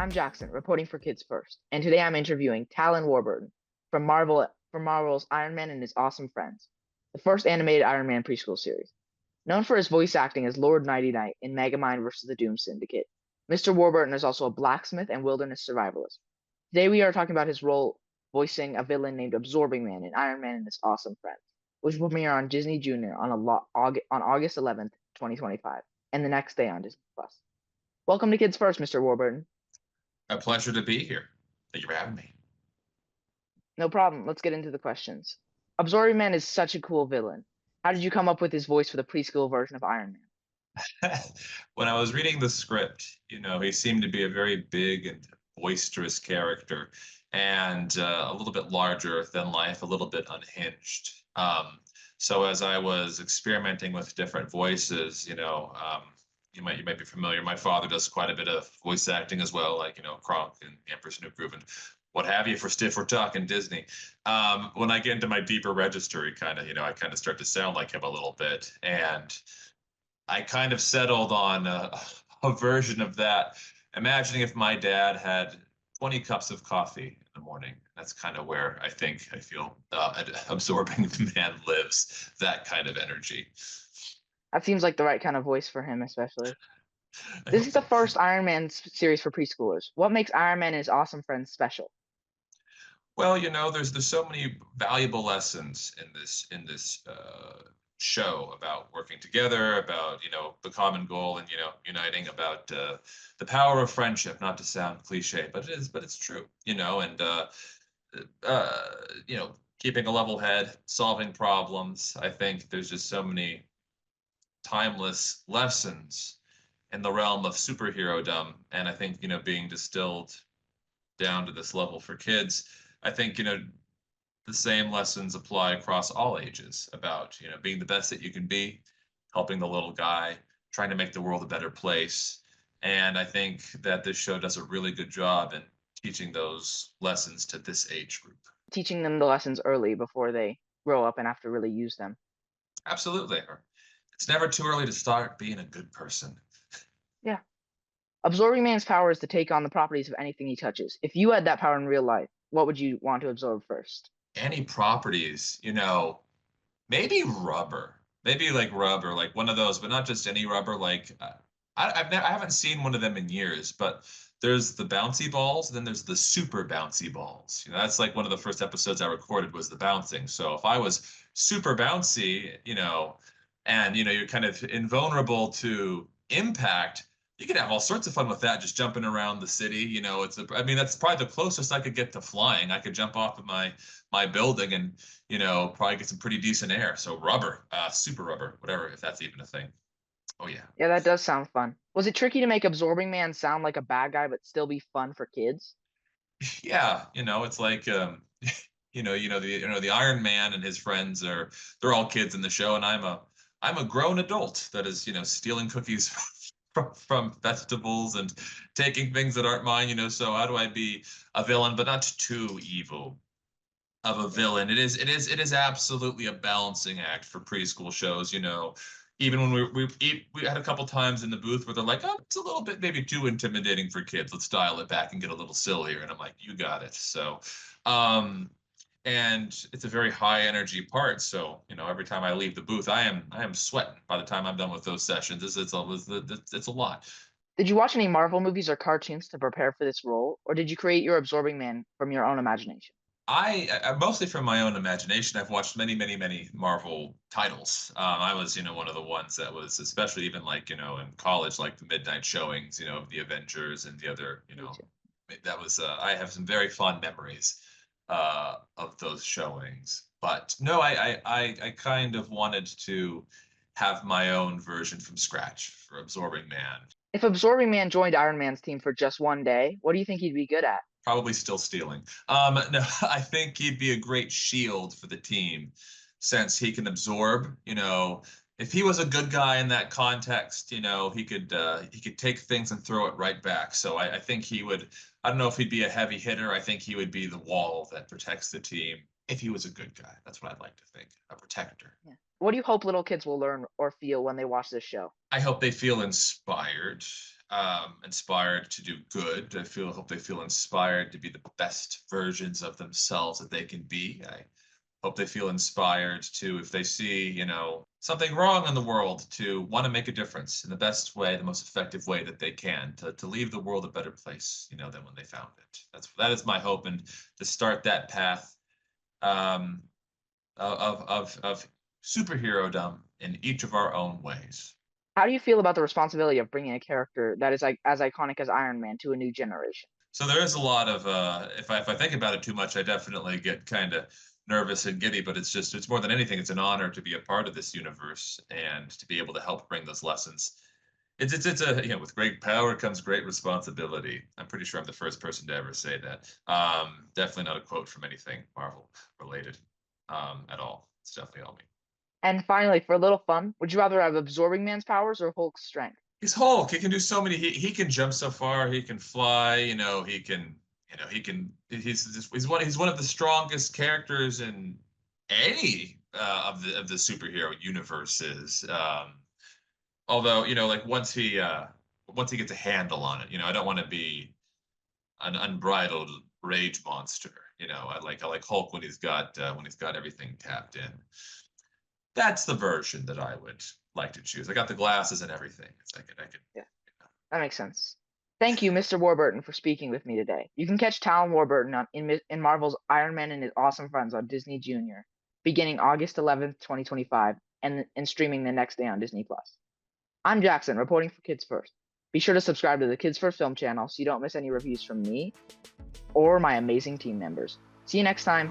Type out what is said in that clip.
I'm Jackson, reporting for Kids First, and today I'm interviewing Talon Warburton from Marvel's Iron Man and His Awesome Friends, the first animated Iron Man preschool series. Known for his voice acting as Lord Nighty-Knight in Megamind vs. the Doom Syndicate, Mr. Warburton is also a blacksmith and wilderness survivalist. Today we are talking about his role voicing a villain named Absorbing Man in Iron Man and His Awesome Friends, which will premiere on Disney Junior on August 11th, 2025, and the next day on Disney Plus. Welcome to Kids First, Mr. Warburton. A pleasure to be here. Thank you for having me. No problem. Let's get into the questions. Absorbing Man is such a cool villain. How did you come up with his voice for the preschool version of Iron Man? When I was reading the script, he seemed to be a very big and boisterous character and a little bit larger than life, a little bit unhinged. So as I was experimenting with different voices, you might be familiar. My father does quite a bit of voice acting as well, like Kronk and Emperor Snoop Groove and what have you for Stiff We're Talking Disney. When I get into my deeper register, I kind of start to sound like him a little bit, and I kind of settled on a version of that, imagining if my dad had 20 cups of coffee in the morning. That's kind of where I feel Absorbing Man lives, that kind of energy. That seems like the right kind of voice for him, especially. I This hope is the so. first Iron Man series for preschoolers. What makes Iron Man and His Awesome Friends special? Well, there's so many valuable lessons in this show about working together, about the common goal, and uniting, about the power of friendship. Not to sound cliche, but it's true. And uh, keeping a level head, solving problems. I think there's just so many timeless lessons in the realm of superhero-dom, and I think being distilled down to this level for kids. I think the same lessons apply across all ages about being the best that you can be, helping the little guy, trying to make the world a better place. And I think that this show does a really good job in teaching those lessons to this age group. Teaching them the lessons early before they grow up and have to really use them. Absolutely. It's never too early to start being a good person. Yeah. Absorbing Man's power is to take on the properties of anything he touches. If you had that power in real life, what would you want to absorb first? Any properties, maybe rubber, maybe like rubber, like one of those, but not just any rubber. Like I haven't seen one of them in years, but there's the bouncy balls, and then there's the super bouncy balls. That's like one of the first episodes I recorded was the bouncing. So if I was super bouncy, and you're kind of invulnerable to impact, you could have all sorts of fun with that, just jumping around the city. I mean, that's probably the closest I could get to flying. I could jump off of my building and probably get some pretty decent air. So rubber, super rubber, whatever, if that's even a thing. Oh yeah. Yeah, that does sound fun. Was it tricky to make Absorbing Man sound like a bad guy but still be fun for kids? Yeah, it's like the Iron Man and his friends they're all kids in the show, and I'm a grown adult that is stealing cookies from festivals and taking things that aren't mine. So how do I be a villain but not too evil of a villain? It is absolutely a balancing act for preschool shows. Even when we had a couple times in the booth where they're like, oh, it's a little bit maybe too intimidating for kids. Let's dial it back and get a little sillier. And I'm like, you got it. So, and it's a very high energy part. So, every time I leave the booth, I am sweating by the time I'm done with those sessions. It's a lot. Did you watch any Marvel movies or cartoons to prepare for this role, or did you create your Absorbing Man from your own imagination? I mostly from my own imagination. I've watched many, many, many Marvel titles. I was, one of the ones that was, especially even like, in college, like the midnight showings, of the Avengers and the other, Me too. that was. I have some very fond memories of those showings. But no, I kind of wanted to have my own version from scratch for Absorbing Man. If Absorbing Man joined Iron Man's team for just one day, what do you think he'd be good at? Probably still stealing. No, I think he'd be a great shield for the team since he can absorb, if he was a good guy in that context, he could take things and throw it right back. So I think he would, I don't know if he'd be a heavy hitter. I think he would be the wall that protects the team if he was a good guy. That's what I'd like to think, a protector. Yeah. what do you hope little kids will learn or feel when they watch this show? I hope they feel inspired, inspired to do good. Hope they feel inspired to be the best versions of themselves that they can be. I hope they feel inspired to, if they see, something wrong in the world, to want to make a difference in the best way, the most effective way that they can, to leave the world a better place, than when they found it. That is my hope, and to start that path um, of superhero-dom in each of our own ways. How do you feel about the responsibility of bringing a character that is like as iconic as Iron Man to a new generation? So there is a lot of if I think about it too much, I definitely get kind of nervous and giddy, but it's more than anything, it's an honor to be a part of this universe and to be able to help bring those lessons. It's a, with great power comes great responsibility. I'm pretty sure I'm the first person to ever say that. Definitely not a quote from anything Marvel related at all. It's definitely all me. And finally, for a little fun, would you rather have Absorbing Man's powers or Hulk's strength? He's Hulk. He can do so many. He can jump so far. He can fly. He can. He can. He's one of the strongest characters in any of the superhero universes. Although like once he gets a handle on it, I don't want to be an unbridled rage monster. I like Hulk when he's got everything tapped in. That's the version that I would like to choose. I got the glasses and everything. I could. Yeah, that makes sense. Thank you, Mr. Warburton, for speaking with me today. You can catch Talon Warburton in Marvel's Iron Man and His Awesome Friends on Disney Junior, beginning August 11th, 2025, and streaming the next day on Disney Plus. I'm Jackson, reporting for Kids First. Be sure to subscribe to the Kids First Film channel so you don't miss any reviews from me or my amazing team members. See you next time.